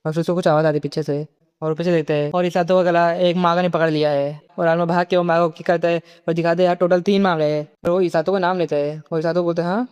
और फिर उसको कुछ आवाज़ आती पीछे से, और पीछे देखते हैं और ईसातो का गला एक मागा ने पकड़ लिया है। और आलमा भाग के वो मागा को किक करता है और दिखाते हैं यार टोटल 3 मांग है। और वो ईसातो का नाम लेते हैं और ईसातो बोलते हैं हाँ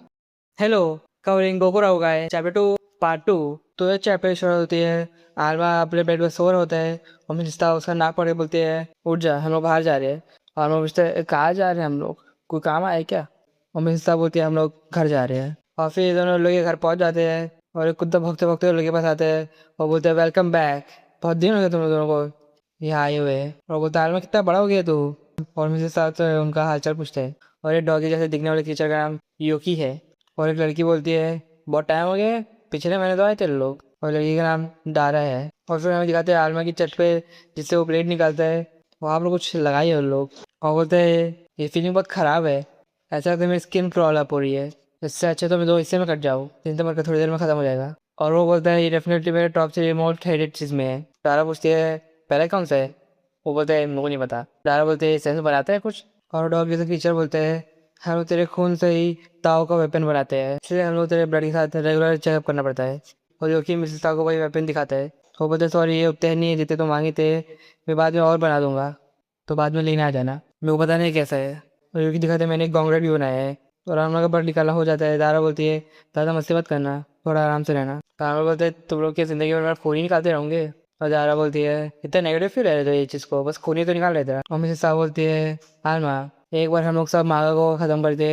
हेलो, कवरिंग गोकू होगा है चैप्टर 2 पार्ट 2। तो ये चैप्टर शुरू होती है, आलमा अपने बेड पर सो रहा होता है और मिस्ता उसका नाक पकड़ के बोलती है उठ जा, हम लोग बाहर जा रहे हैं। और हम पूछते हैं कहाँ जा रहे हैं हम लोग, कोई काम आया क्या? और मिस्ता बोलती है हम लोग घर जा रहे हैं। और फिर दोनों लोग के घर पहुंच जाते हैं और एक कुत्ता भौंकते भौंकते लोग के पास आते हैं और बोलते हैं वेलकम बैक, बहुत दिन हो गए तुम लोग दोनों को यहाँ आए हुए। और बोलता है आलमा कितना बड़ा हो गया तू। और मिसेस साथ उनका हालचाल पूछते हैं और ये डॉगी जैसे दिखने वाले टीचर का नाम योकी है। और एक लड़की बोलती है बहुत टाइम हो गया है, पिछले महीने तो आए थे लोग। और लड़की का नाम डारा है। और फिर हमें दिखाते हैं आलमा की छत पे जिससे वो प्लेट निकालता है वहाँ पर कुछ लगाई है उन लोग। और बोलते हैं ये फीलिंग बहुत ख़राब है, ऐसा लगता है मेरी स्किन क्रॉल अप हो रही है, इससे अच्छा तो मैं 2 हिस्से में कट जाऊँ, जिनसे मरकर थोड़ी देर में ख़त्म हो जाएगा। और वो बोलता है ये डेफिनेटली मेरे टॉप से रिमोट हेडेड चीज़ में है। डारा पूछती है पहले कौन सा है? वो बोलते हैं मेरे को नहीं पता। डारा बोलते हैं सेंस बनाता है कुछ। और डॉग जैसे टीचर बोलते हैं हम लोग तेरे खून से ही ताओ का वेपन बनाते हैं, इसलिए हम लोग तेरे ब्लड के साथ रेगुलर चेकअप करना पड़ता है। और जो कि मिसेस ताओ को वही वेपन दिखाता है। वो बोलते सॉरी ये उतने नहीं है जितने तो मांगे थे, मैं बाद में और बना दूंगा, तो बाद में लेने आ जाना, मेरे को पता नहीं कैसा है। और जो कि दिखाते हैं मैंने एक गॉन्गरेट भी बनाया है। और आराम का ब्लड निकाला हो जाता है। दारा बोलती है ज़्यादा मस्ती मत करना, थोड़ा आराम से रहना। दारा बोलते हैं तुम लोग की ज़िंदगी में खून ही निकालते रहोगे। और दारा बोलती है इतना नेगेटिव क्यों रह रहे थे ये चीज़ को, बस खून ही तो निकाल रहे थे। और मिसेस साहब बोलती है आलमा एक बार हम लोग सब मागा को ख़त्म कर दे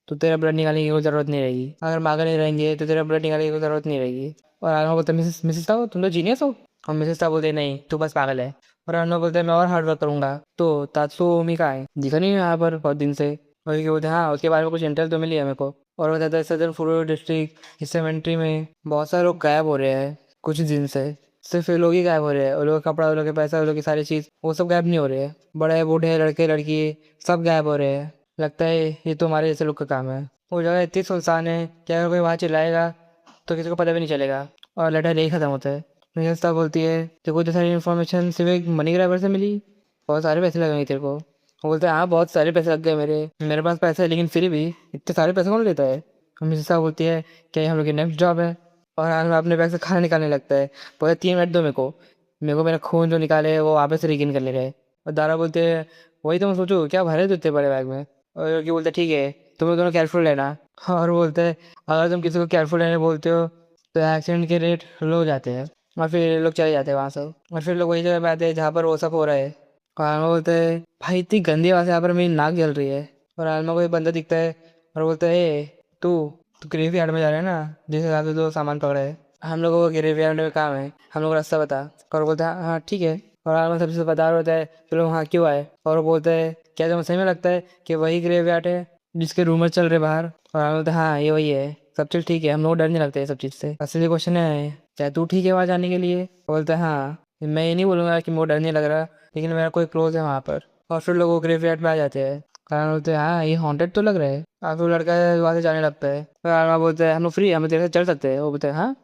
तो तेरा ब्लड निकालने की कोई ज़रूरत नहीं रहेगी, अगर मागा नहीं रहेंगे तो तेरा ब्लड निकालने की कोई ज़रूरत नहीं रहेगी। और आलमा बोलते मिसेस मिसेस साहब तुम तो जीनियस हो। और मिसेस साहब बोलते नहीं तू बस पागल है। और आलमा बोलते हैं मैं और हार्ड वर्क करूंगा। तो तात्सुओमी का है दिखा नहीं है यहाँ पर बहुत दिन से। और ये बोलते हैं हाँ उसके बारे में कुछ इंटेल तो मिली है मेरे को। और बताता है सदर्न फूड डिस्ट्रिक्ट इस सेमेंट्री में बहुत सारे लोग गायब हो रहे हैं कुछ दिन से। सिर्फ ये लोग ही गायब हो रहे हैं, वो लोग का कपड़ा, वो लोग के पैसा, वो लोग की सारी चीज़ वो सब गायब नहीं हो रहे हैं। बड़े बूढ़े लड़के लड़की सब गायब हो रहे हैं। लगता है ये तो हमारे जैसे लोग का काम है। वो जगह इतनी सुनसान है कि अगर कोई वहाँ चिल्लाएगा तो किसी को पता भी नहीं चलेगा और लड़ाई यही ख़त्म होता है। निरस्ता बोलती है तेरे को इतनी सारी इन्फॉर्मेशन सिर्फ एक मनी ग्रैबर से मिली, बहुत सारे पैसे लगेंगे तेरे को। वो बोलते हैं हाँ बहुत सारे पैसे लग गए मेरे पास पैसा है लेकिन फिर भी इतने सारे पैसे कौन लेता है। मिसेस साहब बोलती है क्या ये हम लोग की नेक्स्ट जॉब है। और आज मैं अपने बैग से खाना निकालने लगता है, बोले 3 मिनट दो मेरे को मेरा खून जो निकाले वो वापस से रिगिन कर ले रहे। और दारा बोलते हैं वही तो मैं सोचूं क्या भरे थे इतने बड़े बैग में। और योगी बोलते ठीक है तुम लोग दोनों केयरफुल रहना। और बोलते हैं अगर तुम किसी को केयरफुल रहने बोलते हो तो एक्सीडेंट के रेट लो हो जाते हैं। और फिर लोग चले जाते हैं वहाँ से। और फिर लोग वही जगह पे आते हैं जहाँ पर वो सब हो रहा है। और आलमा बोलते हैं भाई इतनी गंदी आवाज़ है यहाँ पर, मेरी नाक जल रही है। और आलमा को एक बंदा दिखता है और बोलता है ए तू तू ग्रेव यार्ड में जा रहा है ना, जिस हिसाब से तो सामान पकड़ा है, हम लोगों को ग्रेव यार्ड में काम है, हम लोग रास्ता बता। और बोलता है हाँ ठीक है। और आलमा सबसे बता रहा होता है चलो वहाँ क्यों आए। और वो बोलता है क्या तुम्हें सही में लगता है कि वही ग्रेव यार्ड है जिसके रूमर चल रहे बाहर। और आलमा बोलता है हाँ ये वही है, सब चीज़ ठीक है, हम लोग डर नहीं लगते सब चीज़ से। असली क्वेश्चन है क्या तू ठीक है वहाँ जाने के लिए? बोलता है हाँ, मैं ये नहीं बोलूँगा कि मुझे डर नहीं लग रहा, लेकिन मेरा कोई क्लोज है वहाँ पर। और फिर लोग ग्रेव यार्ड में आ जाते हैं। कारण बोलते हैं हाँ ये हॉन्टेड तो लग रहा है। और फिर लड़का वहाँ से जाने लगता है। फिर आलमा बोलते हैं हम लोग फ्री, हम तेरे साथ चल सकते हैं। वो बोलते हैं हाँ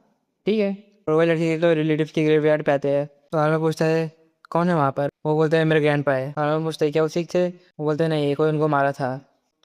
ठीक है। और वही लड़की तो रिलेटिव की ग्रेव यार्ड पे आते हैं। तो आलमा पूछता है कौन है वहाँ पर। वो बोलते हैं मेरे ग्रैंड पा है। आलमा पूछता है क्या वो सिख थे? वो बोलते हैं नहीं कोई उनको मारा था।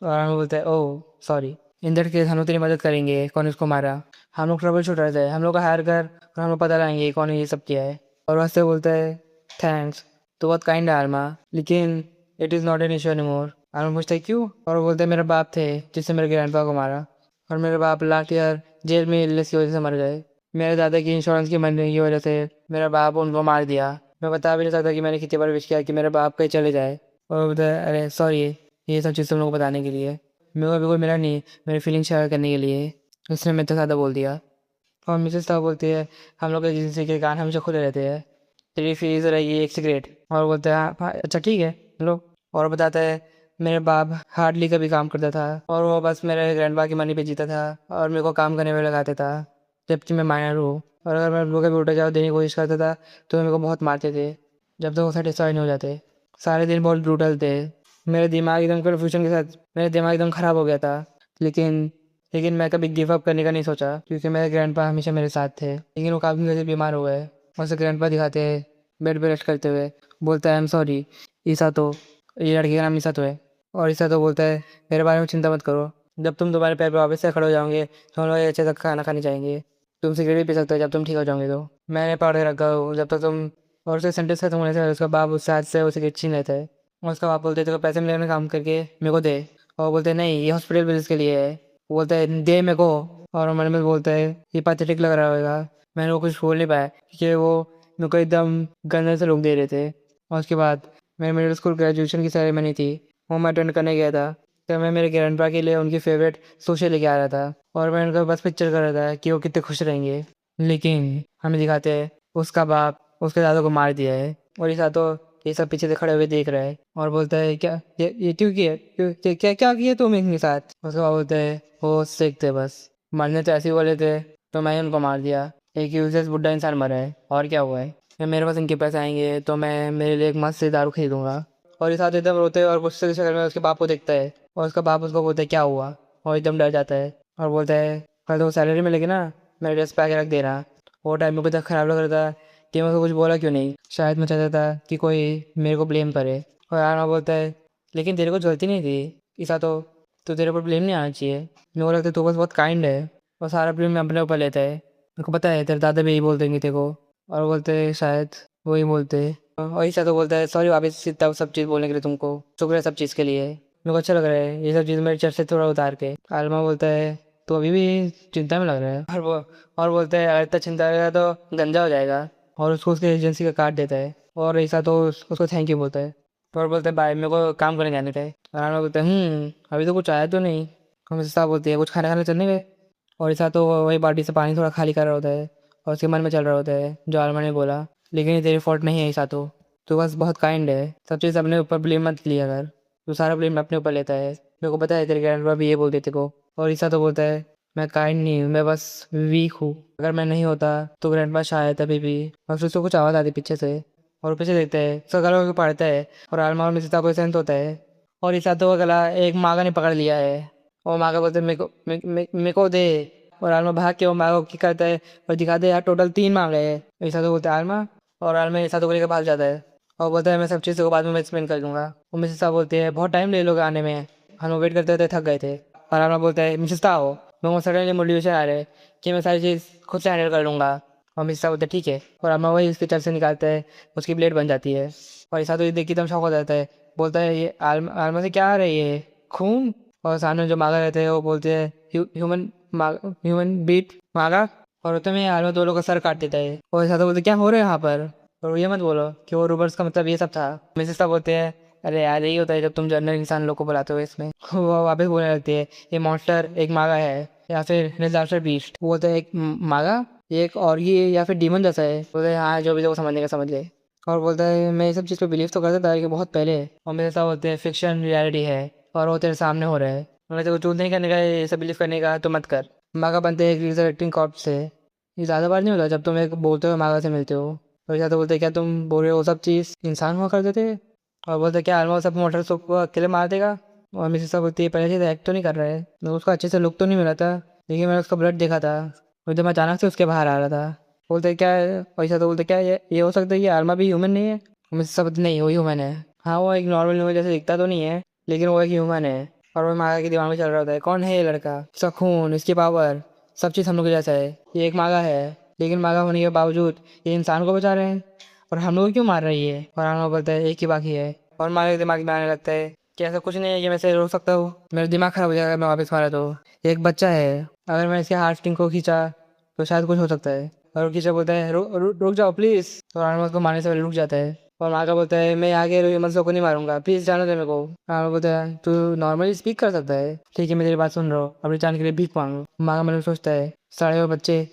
तो आलमा बोलता है oh sorry, in that case हम लोग तेरी मदद करेंगे, कौन इसको मारा। हम लोग ट्रबल शूटर थे, हम लोग का हायर कर और हम लोग पता लगाएंगे कौन ये सब किया है। और वैसे बोलता है थैंक्स, तो बहुत काइंड है आलमा, लेकिन it is not an issue anymore. Alma पूछता है क्यों। और वो बोलते हैं मेरे बाप थे जिससे मेरे ग्रैंडपा को मारा, और मेरे बाप लास्ट ईयर जेल में इलनेस की वजह से मर गए। मेरे दादा की इंश्योरेंस की मरने की वजह से मेरा बाप उनको मार दिया। मैं बता भी नहीं सकता कि मैंने कितनी बार विश किया कि मेरे बाप कहीं चले जाए। और वो बोलता है अरे सॉरी ये सब चीज़ तुम लोग को बताने के लिए, मेरे को बिल्कुल मिला नहीं, मेरी फीलिंग शेयर करने के लिए, उसने मैं तो ज़्यादा बोल दिया। और मिसेस साहब बोलती है हम लोग एजेंसी के कान हमेशा खुले रहते हैं, तेरी फीस रहेगी एक सिगरेट। और बोलते हैं हाँ अच्छा ठीक है लो। और बताता है मेरे बाप हार्डली का भी काम करता था और वो बस मेरे ग्रैंडपा की मनी पे जीता था और मेरे को काम करने में लगाते था, जबकि मैं माइनर हूँ। और अगर मैं उनको कभी उल्टा जवाब देने की कोशिश करता था तो मेरे को बहुत मारते थे जब तक वो सेटिस्फाई नहीं हो जाते। सारे दिन बहुत ब्रूटल थे। मेरे दिमाग एकदम कन्फ्यूजन के साथ मेरा दिमाग एकदम ख़राब हो गया था। लेकिन लेकिन मैं कभी गिव अप करने का नहीं सोचा क्योंकि मेरे ग्रैंडपा हमेशा मेरे साथ थे। लेकिन वो काफ़ी वजह से बीमार हो गए। और उसे ग्रैंडपा दिखाते हैं बेड पे रेस्ट करते हुए। बोलता है आई एम सॉरी ईसा तो, ये लड़की का नाम ईसा तो है। और ईसा तो बोलता है मेरे बारे में चिंता मत करो, जब तुम तुम्हारे पैर पे वापस से खड़े हो जाओगे तो हम लोग अच्छे से खाना खाने जाएंगे। तुम सिगरेट भी पी सकते हो जब तुम ठीक हो जाओगे। तो मैंने पकड़ के रखा हूँ जब तक तुम। और उसके सेंटेंस खत्म होने से उसका बाप उससे हाथ से वो सिगरेट छीन लेता है। और उसका बाप बोलते तेरे को पैसे मिलेंगे काम करके मेरे को दे। और बोलते नहीं ये हॉस्पिटल बिल्स के लिए है। वो बोलता है दे मेरे को। और मैंने में बोलता है ये पैथेटिक लग रहा होगा। मैंने वो कुछ बोल नहीं पाया क्योंकि वो मेरे को एकदम गंदे से लोग दे रहे थे। और उसके बाद मेरे मिडिल स्कूल ग्रेजुएशन की सेरेमनी थी, वो मैं अटेंड करने गया था। तो मैं मेरे ग्रैंडपा के लिए उनकी फेवरेट सुशी लेके आ रहा था और मैं उनका बस पिक्चर कर रहा था कि वो कितने खुश रहेंगे। लेकिन हमें दिखाते हैं उसका बाप उसके दादा को मार दिया है और ये तो ये सब पीछे से खड़े हुए देख रहा है और बोलता है क्या ये क्यों किया, क्या क्या किया तुम इनके साथ। उसके बाद बोलते हैं वो सिख थे बस, मरने तो ऐसे ही बोले थे तो मैं उनको मार दिया। एक यूजलेस बुढ़ा इंसान मरा है और क्या हुआ है। मेरे पास इनके पैसे आएंगे तो मैं मेरे लिए एक मस्त से दारू खरीदूंगा। और इस आदमी एकदम रोते और गुस्से की शक्ल में उसके बाप को देखता है और उसका बाप उसको बोलता है क्या हुआ। और एकदम डर जाता है और बोलता है कल तो सैलरी मिलेगी ना, मेरे ड्रेस पे आके रख देना। वो टाइम में तक खराब लग रहा था कि मैं उसको कुछ बोला क्यों नहीं, शायद मैं चाहता था कि कोई मेरे को ब्लेम करे। और आना बोलता है लेकिन तेरे को गलती नहीं थी ईसा, तो तेरे ऊपर ब्लेम नहीं आना चाहिए। मेरे को लगता है तू बस बहुत काइंड है और सारा ब्लेम अपने ऊपर लेता है। मेरे को पता है तेरे दादा भी यही बोल देंगे तेरे को। और बोलते हैं शायद वही बोलते हैं। और ईसा तो बोलता है सॉरी वापस इतना सब चीज़ बोलने के लिए तुमको, शुक्रिया सब चीज़ के लिए, मेरे को अच्छा लग रहा है ये सब चीज़ मेरे चर्च से थोड़ा उतार के। आलमा बोलता है तो अभी भी चिंता में लग रहा है। और बोलता है अगर इतना चिंता रहेगा तो गंजा हो जाएगा। और उसको उसके एजेंसी का कार्ड देता है और ऐसा तो उसको थैंक यू बोलता है। और बोलते हैं भाई मेरे को काम करने जाने थे। और आलमा बोलते हैं अभी तो कुछ आया तो नहीं। हम साहब बोलती है कुछ खाना खाने चलने गए। और ऐसा तो वही बाल्टी से पानी थोड़ा खाली कर रहा होता है और उसके मन में चल रहा होता है जो आलमा ने बोला लेकिन ये तेरी फॉल्ट नहीं है ऐसा तो बस बहुत काइंड है, सब चीज़ अपने ऊपर ब्लेम मत लिया कर, तू सारा ब्लेम अपने ऊपर लेता है। मेरे को पता है तेरे ग्रैंडपा भी ये बोलते तेरे को। और ईसा तो बोलता है मैं काइंड नहीं हूँ, मैं बस वीक हूँ, अगर मैं नहीं होता तो ग्रैंडपा शायद अभी भी। और उसको कुछ आवाज़ आती पीछे से और पीछे देखता है उसका गला को पड़ता है और आलमा और मिसिता को सेंस होता है। और ईसा तो का गला एक मागा ने पकड़ लिया है और मागा बोलते मेरे को दे। और आलमा भाग के वो मागा को किक करता है और दिखा दे यार टोटल 3 मांगे हैं। ईसा तो बोलते है आलमा। और आलमा ईसा तो को लेकर भाग जाता है और बोलता है मैं सब चीज़ को बाद में एक्सप्लेन कर दूंगा। वो मिसेस साहब बोलती है बहुत टाइम ले लोगे आने में, हम वेट करते थे थक गए थे। और आलमा बोलता है मिसेस साहब मेरे को सडनली मोटिवेशन आ रहा है कि मैं सारी चीज़ खुद से हैंडल कर लूँगा। और मिसेस साहब बोलते हैं ठीक है। और आलमा वही उसके चर्च से निकालता है, उसकी ब्लेड बन जाती है। और ईसा तो ये देख के एकदम शौक हो जाता है, बोलता है ये आलमा से क्या आ रही है खून। और सामने जो मांगा रहते हैं वो बोलते हैं ह्यूमन बीट मांगा। और उतने में आलमा दो लोग का सर काट देता है और ईसा तो बोलते क्या हो रहा है यहाँ पर। और ये मत बोलो कि वो रूबर्स का मतलब ये सब था। मिसेस साहब बोलते हैं अरे यार यही होता है जब तुम जनरल इंसान लोग को बुलाते हो इसमें। वो वापस बोलने लगती है ये मॉन्स्टर एक मागा है या फिर डिजास्टर बीस्ट। वो बोलते हैं एक मागा एक और ये या फिर डीमन जैसा है। बोलते हैं हाँ जो भी वो समझने का समझ ले। और बोलता है मैं ये सब चीज़ पे बिलीव तो करता था लेकिन बहुत पहले। और मेरे साथ बोलते हैं फिक्शन रियलिटी है और वो तेरे सामने हो रहा है, मतलब तेरे को चूज नहीं करने का ये सब बिलीव करने का तो मत कर। मागा बनते हैं एक रिजरेक्टिंग कॉर्प्स से। ये ज़्यादा बार नहीं होता जब तुम एक बोलते हो मागा से मिलते हो। और या तो बोलते क्या तुम बोल रहे हो वो सब चीज़ इंसान हुआ करते थे। और बोलते क्या आलमा सब मोटर सबको अकेले मार देगा। और मिसेस साहब बोलती है पहले से एक्ट तो नहीं कर रहा है, मैं उसका अच्छे से लुक तो नहीं मिला था लेकिन मैंने उसका ब्लड देखा था और एकदम अचानक से उसके बाहर आ रहा था। बोलते क्या वैसा तो बोलते क्या ये हो सकता है कि आलमा भी ह्यूमन नहीं है। मिसेस साहब बोलती नहीं वो ह्यूमन है, हाँ वो एक नॉर्मल ह्यूमन जैसे दिखता तो नहीं है लेकिन वो एक ह्यूमन है। और वो मागा के दिमाग में चल रहा होता है कौन है ये लड़का, इसका खून इसकी पावर सब चीज़ हम लोग के जैसा है, ये एक मागा है लेकिन मागा होने के बावजूद ये इंसान को बचा रहे हैं और हम लोग क्यों मार रही है। और आना बोलता है एक ही बाकी है। और मारे दिमाग में आने लगता है कि ऐसा कुछ नहीं है कि मैं इसे रोक सकता हूँ, मेरा दिमाग खराब हो जाएगा मैं वापस मारा तो। एक बच्चा है अगर मैं इसके हार्ट स्ट्रिंग को खींचा तो शायद कुछ हो सकता है। और वो खींचा बोलता है रुक जाओ प्लीज़। तो आना उसको मारने से पहले रुक जाता है और माँ का बोलता है मैं आगे मसलों को नहीं मारूंगा प्लीज़ जाने दे मेरे को। आना बोलता है तू नॉर्मली स्पीक कर सकता है, ठीक है मैं तेरी बात सुन रहा हूँ, अपनी जान के लिए भीख मांगो। माँ का मतलब सोचता है साढ़े वो बच्चे।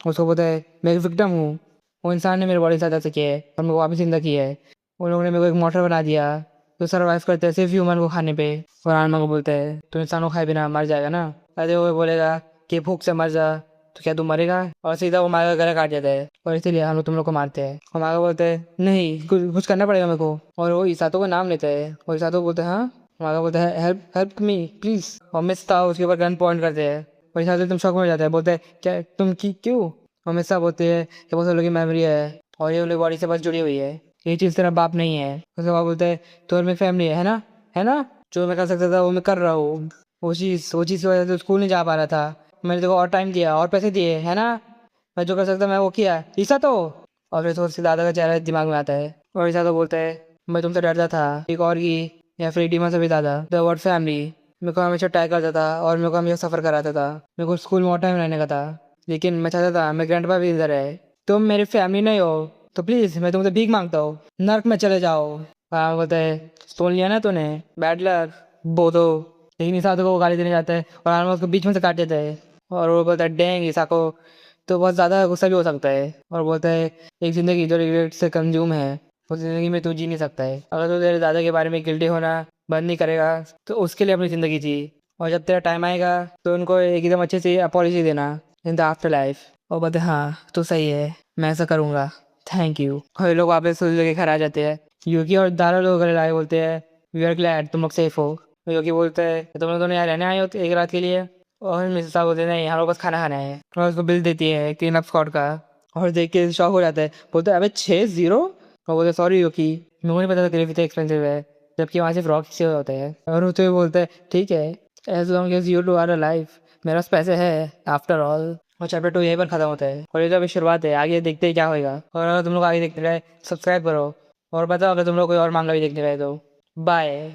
उसको बोलता है मैं एक विक्टिम हूँ, वो इंसान ने मेरे बॉडी के साथ ऐसा किया है और मेरे को वापस जिंदा किया है। उन लोगों ने मेरे को एक मोटर बना दिया तो सर्वाइव करते हैं सिर्फ ह्यूमन को खाने पे। और आनमा को बोलता है तो इंसान को खाए बिना मर जाएगा ना। अरे वो बोलेगा कि भूख से मर जा तो क्या तू मरेगा। और सीधा वो माँ का गला काट देता है और इसीलिए हम लोग तुम लोग को मारते हैं। और माँ बोलते हैं नहीं कुछ करना पड़ेगा मेरे को। और वो ईसातो का नाम लेता है और ईसातो बोलते हैं हाँ। माँ बोलता है हेल्प हेल्प मी प्लीज़। और मिस्ता उसके ऊपर गन पॉइंट करते हैं और ईसातो तुम शौक में हो जाता है, बोलते हैं क्या तुम क्यों। हमेशा बोलते हैं कि वो सब लोग की मेमोरी है और ये लोग बॉडी से बस जुड़ी हुई है, ये चीज़ तेरा बाप नहीं है। उसके बाद बोलते हैं तो और मेरी फैमिली है ना, है ना, जो मैं कर सकता था वो मैं कर रहा हूँ। वो चीज़ की वजह से स्कूल नहीं जा पा रहा था, मैंने तेरे को और टाइम दिया और पैसे दिए है ना, मैं जो कर सकता मैं वो किया, ईसा तो। और फिर तो दादा का चेहरा दिमाग में आता है और ईसा तो बोलता है मैं तुमसे डरता था, एक और की या फिर डीमन से भी ज़्यादा। द वर्ड फैमिली मेरे को हमेशा टैग करता था और मेरे को हमेशा सफ़र कराता था। मेरे को स्कूल में और टाइम रहने का था, लेकिन मैं चाहता था मेरे ग्रैंडपा भी इधर है। तुम मेरी फैमिली नहीं हो तो प्लीज़ मैं तुमसे भीख मांगता हूँ, नर्क में चले जाओ। हाँ बोलता है सुन लिया ना तूने, बैड लक वो तो। लेकिन ईसा को वो गाली देने जाता है और आलमा उसको बीच में से काट देता है और वो बोलता है डेंग ईसा को तो बहुत ज़्यादा गुस्सा भी हो सकता है और बोलता है एक ज़िंदगी जो रिग्रेट से कंज्यूम है उस ज़िंदगी में तू जी नहीं सकता है। अगर तू तेरे दादा के बारे में गिल्टी होना बंद नहीं करेगा तो उसके लिए अपनी ज़िंदगी जी, और जब तेरा टाइम आएगा तो उनको एकदम अच्छे से अपॉलॉजी देना इन द आफ्टर लाइफ। और बोलते हाँ तो सही है, मैं ऐसा करूँगा, थैंक यू। और ये लोग वापस सोच लेके घर आ जाते हैं। यूकी और दारा लोग घर आए बोलते हैं वी आर ग्लैड तुम लोग सेफ हो। तो यूकी बोलते हैं तुम लोग दोनों यहाँ रहने आए हो एक रात के लिए। और मिसेस साहब बोलते हैं नहीं हम लोग बस खाना खाना है, और उसको बिल देती है क्लीन अप स्क्वाड का। और देख के शॉक हो जाता है, बोलते हैं अबे 6-0। और बोलते सॉरी यूकी मेरे को नहीं पता था ग्रेवी इतना एक्सपेंसिव है, जबकि वहाँ सिर्फ रॉक से होते हैं। और वो तो बोलता है ठीक है as long as you two are alive, मेरे पास पैसे है आफ्टर ऑल। और चैप्टर 2 यहीं पर खत्म होता है और ये तो अभी शुरुआत है, आगे देखते हैं क्या होगा। और अगर तुम लोग आगे देखते रहे सब्सक्राइब करो और बताओ अगर तुम लोग कोई और मांगा भी देखने रहे तो। बाय।